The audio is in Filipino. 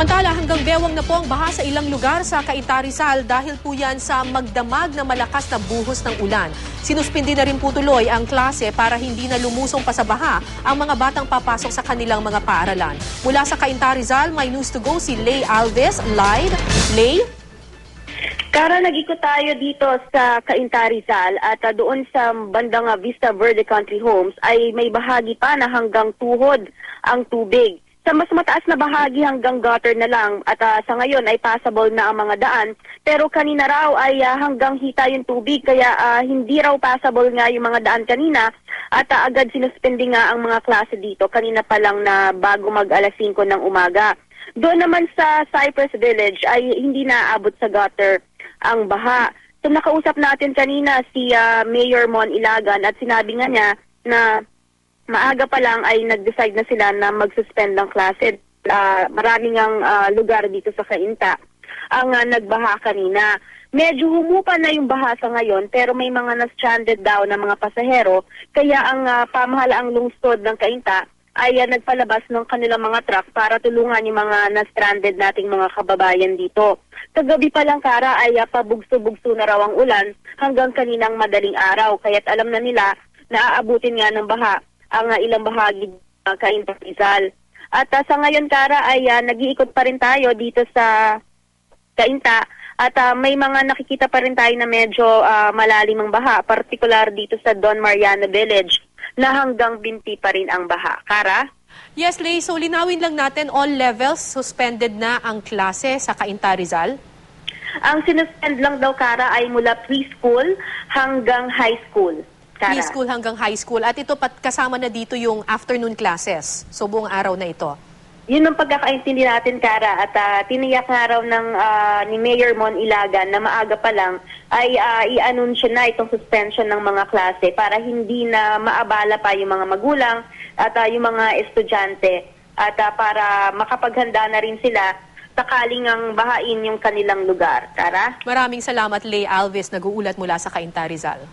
Samantala, hanggang bewang na po ang baha sa ilang lugar sa Cainta, Rizal dahil po yan sa magdamag na malakas na buhos ng ulan. Sinuspindi na rin po tuloy ang klase para hindi na lumusong pa sa baha ang mga batang papasok sa kanilang mga paaralan. Mula sa Cainta, Rizal, may news to go si Lay Alves live. Lay? Kara, nag-ikot tayo dito sa Cainta, Rizal at doon sa bandang Vista Verde Country Homes ay may bahagi pa na hanggang tuhod ang tubig. Sa mas mataas na bahagi hanggang gutter na lang at sa ngayon ay passable na ang mga daan. Pero kanina raw ay hanggang hita yung tubig kaya hindi raw passable nga yung mga daan kanina at agad sinuspindi nga ang mga klase dito kanina pa lang na bago mag alas 5 ng umaga. Doon naman sa Cypress Village ay hindi naaabot sa gutter ang baha. So nakausap natin kanina si Mayor Mon Ilagan at sinabi nga niya na maaga pa lang ay nag-decide na sila na mag-suspend ng klase. Maraming ang lugar dito sa Cainta ang nagbaha kanina. Medyo humupa na yung baha sa ngayon pero may mga na-stranded daw na mga pasahero kaya ang pamahalaang lungsod ng Cainta ay nagpalabas ng kanilang mga truck para tulungan yung mga na-stranded nating mga kababayan dito. Kagabi pa lang, Kara, ay pabugso-bugso na raw ang ulan hanggang kaninang madaling araw kaya't alam na nila na aabutin nga ng baha ang ilang bahagi ng Cainta, Rizal. At sa ngayon, Kara, ay nag-iikot pa rin tayo dito sa Cainta at may mga nakikita pa rin tayo na medyo malalim ang baha, partikular dito sa Don Mariano Village na hanggang binti pa rin ang baha. Kara? Yes, Lay. So linawin lang natin, all levels suspended na ang klase sa Cainta, Rizal? Ang sinuspend lang daw, Kara, ay mula preschool hanggang high school. Kara. Preschool hanggang high school. At ito kasama na dito yung afternoon classes. So buong araw na ito. Yun ang pagkakaintindi natin, Kara. At tiniyak nga raw ni Mayor Mon Ilagan na maaga pa lang ay i-anunsyo na itong suspension ng mga klase para hindi na maabala pa yung mga magulang at yung mga estudyante at para makapaghanda na rin sila sakaling ang bahain yung kanilang lugar. Kara? Maraming salamat, Lay Alves, nag-uulat mula sa Cainta, Rizal.